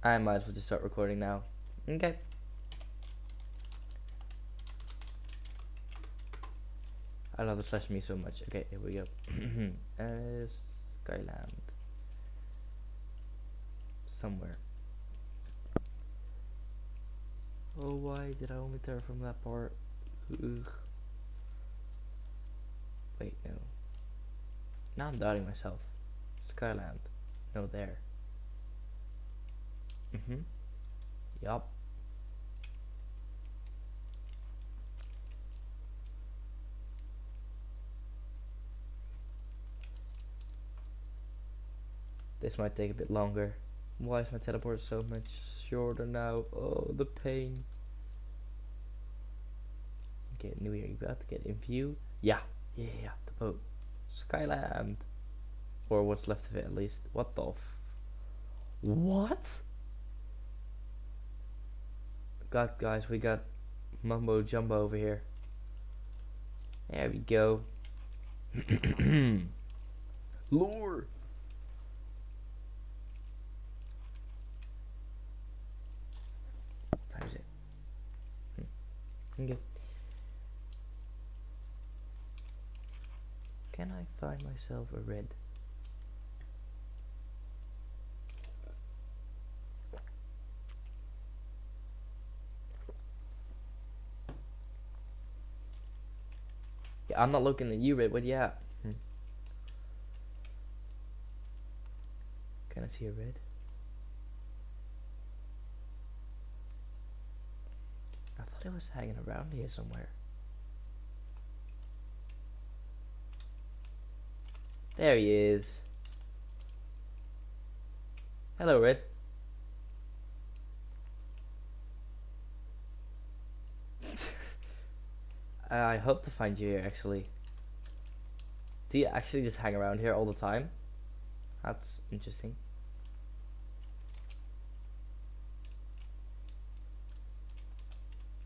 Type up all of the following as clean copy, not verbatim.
I might as well just start recording now. Okay. I love the slash me so much. Okay, here we go. Skyland. Somewhere. Oh, why did I only turn from that part? Ugh. Wait, no. Now I'm doubting myself. Skyland. No, there. Yup. This might take a bit longer. Why is my teleport so much shorter now? Oh, the pain. Okay, new here. You got to get in view. Yeah. Yeah, the boat. Skyland. Or what's left of it, at least. What the What? God, guys, we got mumbo jumbo over here. There we go. Lure. What time is it? Okay. Can I find myself a red? Yeah, I'm not looking at you, red. What? Yeah. Can I see a red? I thought it was hanging around here somewhere. There he is. Hello, red. I hope to find you here, actually. Do you actually just hang around here all the time? That's interesting.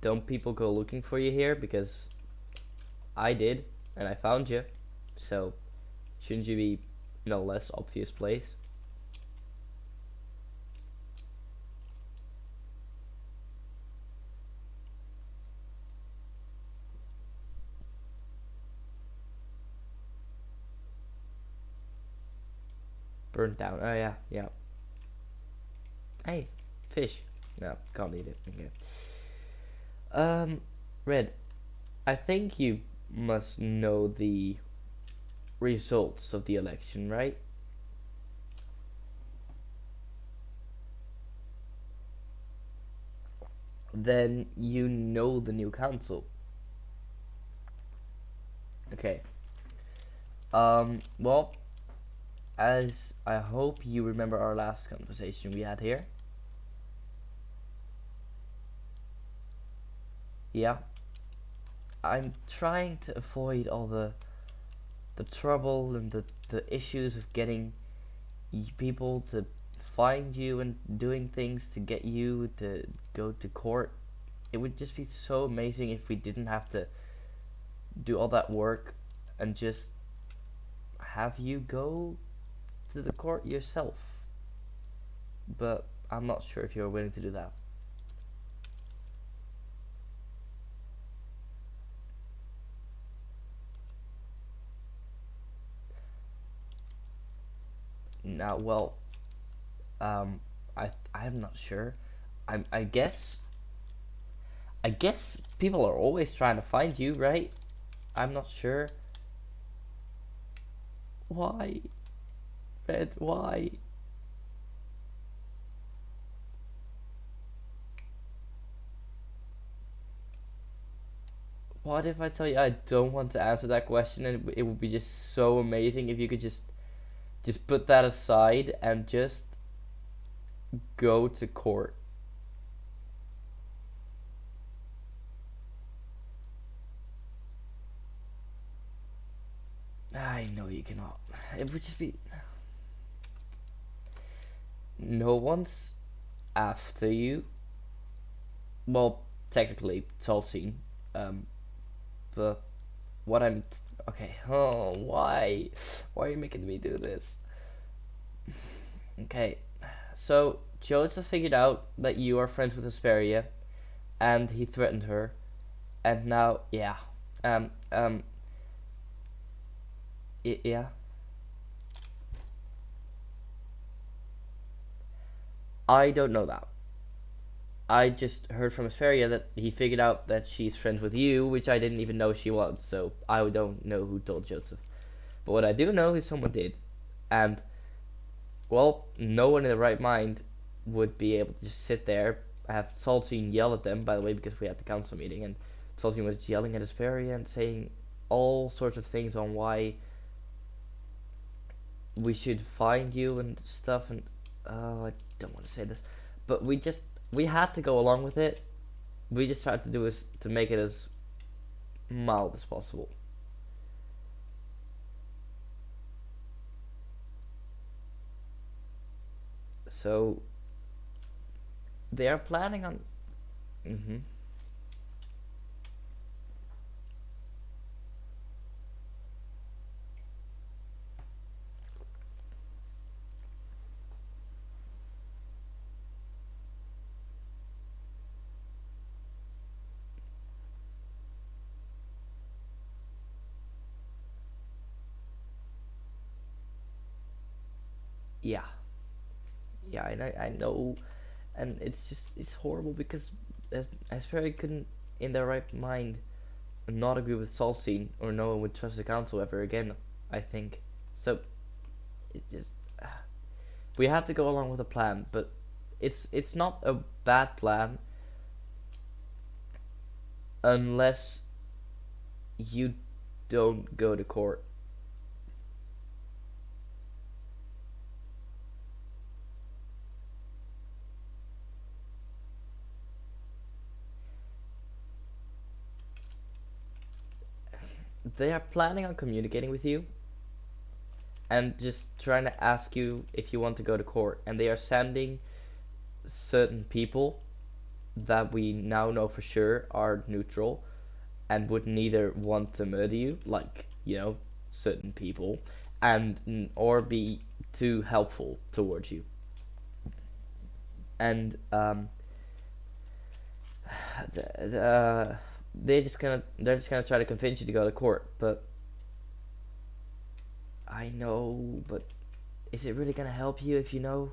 Don't people go looking for you here? Because I did, and I found you. So, shouldn't you be in a less obvious place? Burnt down. Oh yeah, yeah. Hey, fish. No, can't eat it. Okay. Red. I think you must know the results of the election, right? Then you know the new council. Okay. Well, as I hope you remember our last conversation we had here. Yeah. I'm trying to avoid all the trouble and the issues of getting people to find you and doing things to get you to go to court. It would just be so amazing if we didn't have to do all that work and just have you go to the court yourself. But I'm not sure if you're willing to do that. Now, well, I'm not sure. I guess people are always trying to find you, right? I'm not sure. Why, Red? Why? What if I tell you I don't want to answer that question, and it would be just so amazing if you could just put that aside and just go to court. I know you cannot. It would just be no one's after you. Well, technically, Tulsine. But what okay. Oh, why? Why are you making me do this? Okay, so Joseph figured out that you are friends with Asperia, and he threatened her, and now, yeah, um, um, yeah. I don't know that. I just heard from Asperia that he figured out that she's friends with you, which I didn't even know she was. So I don't know who told Joseph. But what I do know is someone did, and well, no one in their right mind would be able to just sit there, have Saltine yell at them. By the way, because we had the council meeting, and Saltine was yelling at Asperia and saying all sorts of things on why we should find you and stuff. And oh, I don't want to say this, but we had to go along with it. We just tried to do is to make it as mild as possible. So they are planning on. Mm-hmm. Yeah, yeah, and I know, and it's horrible because Asperry couldn't, in their right mind, not agree with Saltine, or no one would trust the council ever again. I think so. It just we had to go along with a plan, but it's not a bad plan unless you don't go to court. They are planning on communicating with you and just trying to ask you if you want to go to court, and they are sending certain people that we now know for sure are neutral and would neither want to murder you, like, certain people, and or be too helpful towards you. And they're just gonna try to convince you to go to court. But I know, but is it really gonna help you if you know?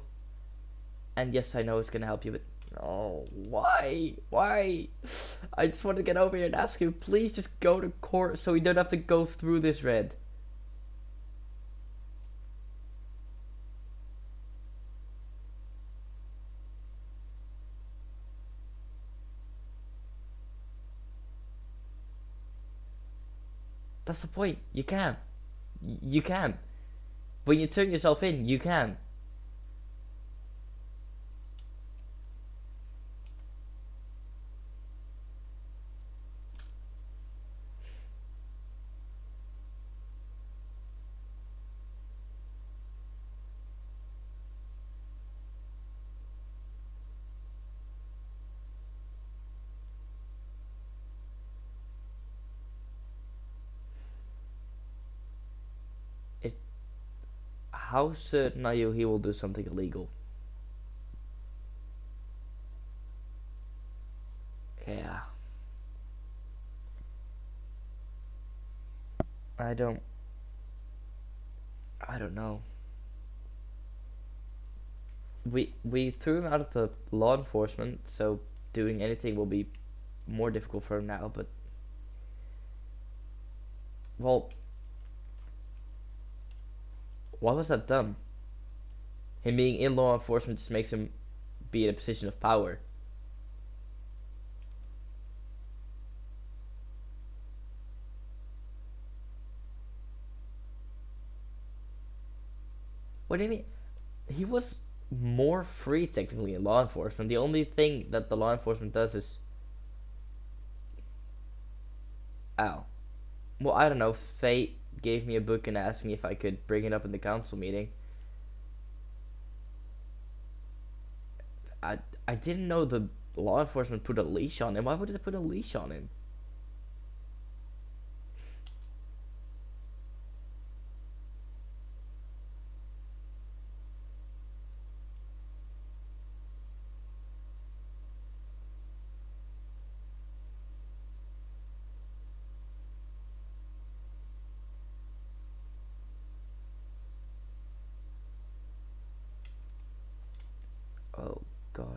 And yes, I know it's gonna help you, but oh, why? Why? I just want to get over here and ask you, please just go to court so we don't have to go through this, Red. That's the point. You can. You can. When you turn yourself in, you can. It. How certain are you he will do something illegal? Yeah. I don't. I don't know. We threw him out of the law enforcement, so doing anything will be more difficult for him now. But well, why was that dumb? Him being in law enforcement just makes him be in a position of power. What do you mean? He was more free technically in law enforcement. The only thing that the law enforcement does is, ow. Well, I don't know. Fate gave me a book and asked me if I could bring it up in the council meeting. I I didn't know the law enforcement put a leash on him. Why would they put a leash on him?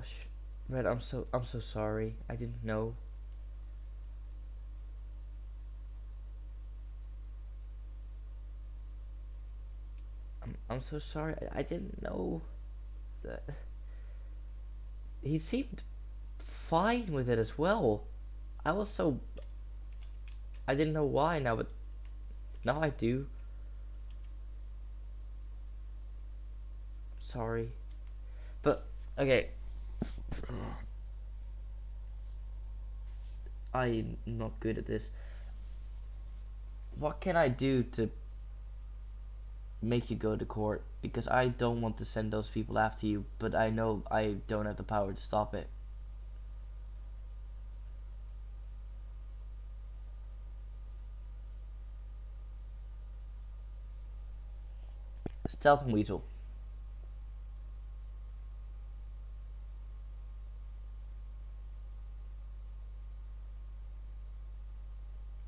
gosh, Red, I'm so sorry. I didn't know. I'm so sorry. I didn't know that. He seemed fine with it as well. I was so I didn't know why now, but now I do. Sorry, but okay. I'm not good at this. What can I do to make you go to court? Because I don't want to send those people after you, but I know I don't have the power to stop it. Stealth and Weasel.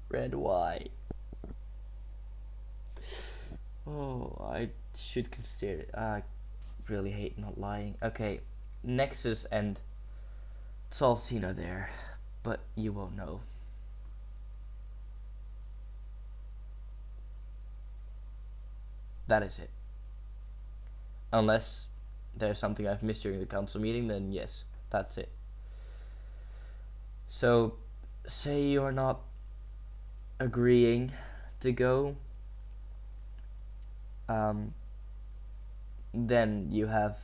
Red, why? Oh, I should consider it. I really hate not lying. Okay, Nexus and Salsina are there, but you won't know. That is it. Unless there's something I've missed during the council meeting, then yes, that's it. So, say you're not agreeing to go, um, then you have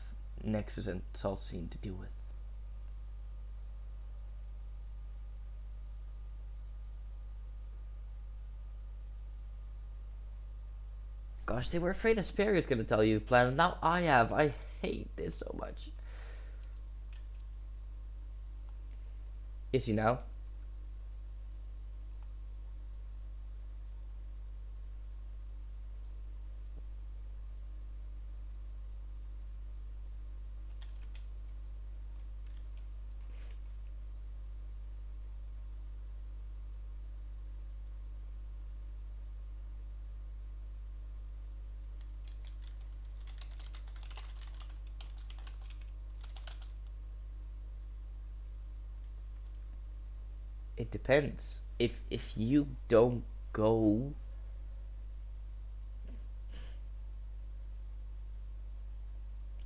Nexus and Saltine to deal with. Gosh, they were afraid Asperion's gonna tell you the plan, and now I have. I hate this so much. Is he now? It depends. If you don't go,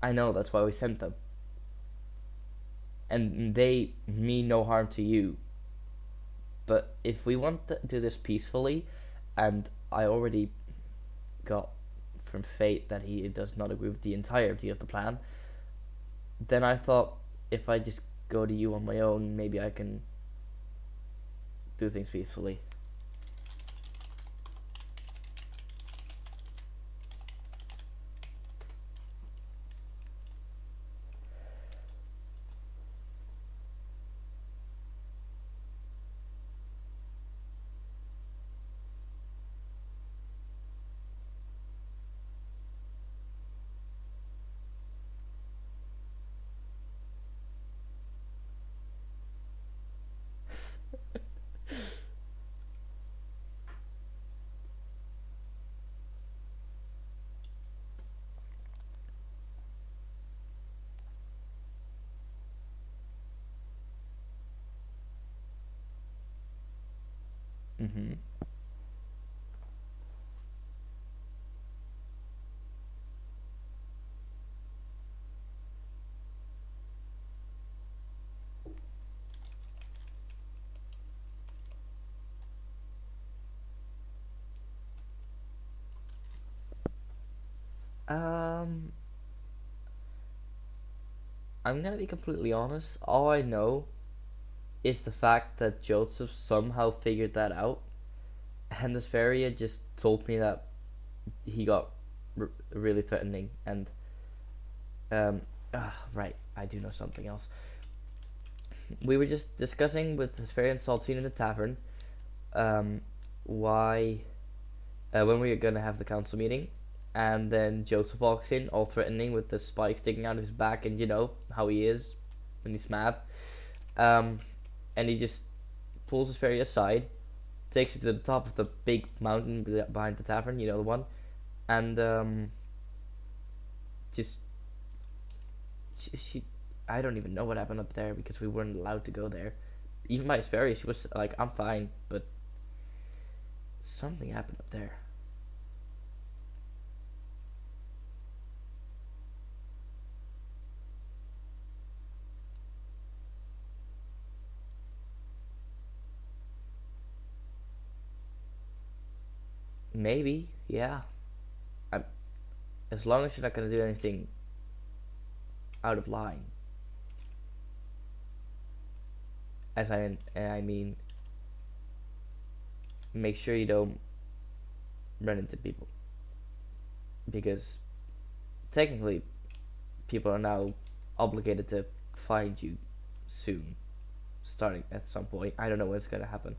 I know that's why we sent them, and they mean no harm to you. But if we want to do this peacefully, and I already got from Fate that he does not agree with the entirety of the plan, then I thought if I just go to you on my own, maybe I can do things peacefully. Mm-hmm. Um, I'm gonna be completely honest. All I know is the fact that Joseph somehow figured that out, and Vesperia just told me that he got really threatening, and right, I do know something else. We were just discussing with Vesperia and Saltine in the tavern, why, when we were gonna have the council meeting, and then Joseph walks in, all threatening, with the spike sticking out of his back, and you know how he is when he's mad. Um, and he just pulls his ferry aside, takes it to the top of the big mountain behind the tavern, you know the one, and just she I don't even know what happened up there because we weren't allowed to go there. Even my Asperia, she was like, I'm fine, but something happened up there. Maybe, yeah. I'm, as long as you're not gonna do anything out of line. I mean, make sure you don't run into people because technically people are now obligated to find you soon, starting at some point. I don't know when it's gonna happen,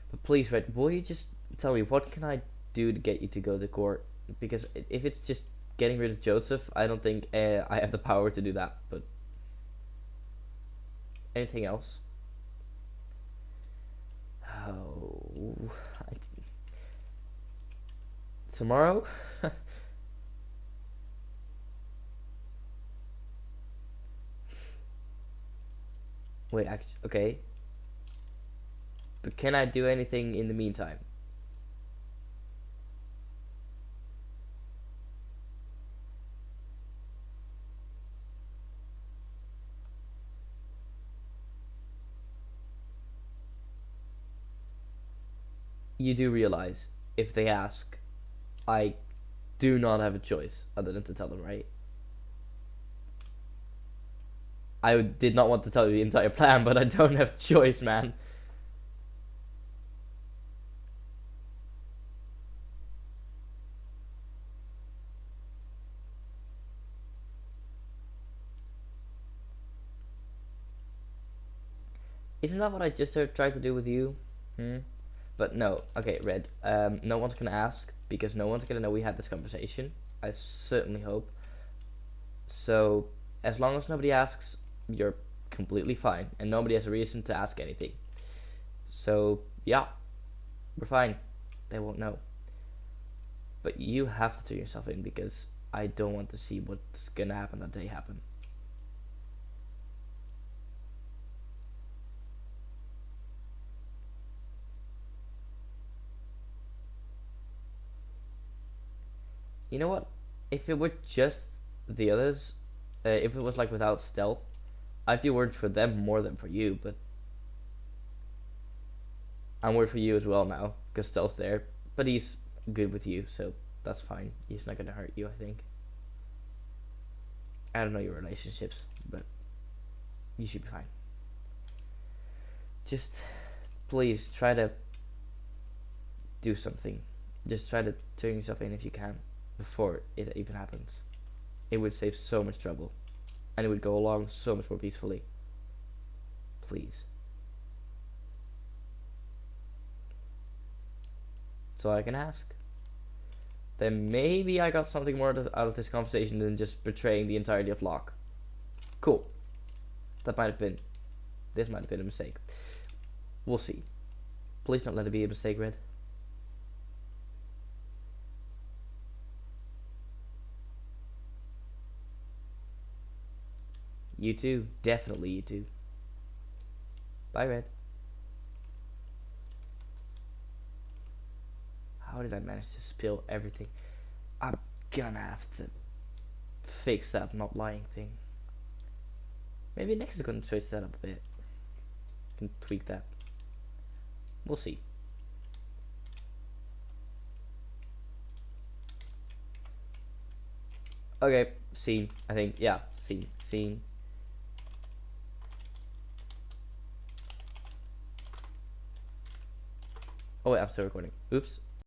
but please, Red, will you just tell me what can I do to get you to go to court? Because if it's just getting rid of Joseph, I don't think I have the power to do that. But anything else? Oh, tomorrow? Wait, actually, okay. But can I do anything in the meantime? You do realize if they ask, I do not have a choice other than to tell them, right? I did not want to tell you the entire plan, but I don't have a choice, man. Isn't that what I just tried to do with you? Hmm? But no, okay, Red. No one's gonna ask because no one's gonna know we had this conversation. I certainly hope. So, as long as nobody asks, you're completely fine, and nobody has a reason to ask anything. So, yeah, we're fine. They won't know. But you have to turn yourself in because I don't want to see what's gonna happen that day happen. You know what? If it were just the others, if it was like without stealth, I'd be worried for them more than for you. But I'm worried for you as well now because stealth's there. But he's good with you, so that's fine. He's not gonna hurt you, I think. I don't know your relationships, but you should be fine. Just please try to do something. Just try to turn yourself in if you can before it even happens. It would save so much trouble and it would go along so much more peacefully. Please. So I can ask. Then maybe I got something more out of this conversation than just betraying the entirety of Locke. Cool. That might have been. This might have been a mistake. We'll see. Please don't let it be a mistake, Red. You too. Definitely you too. Bye, Red. How did I manage to spill everything? I'm gonna have to fix that not lying thing. Maybe next is gonna switch that up a bit. Can tweak that. We'll see. Okay, scene. I think, yeah, scene. Oh wait, I'm still recording. Oops.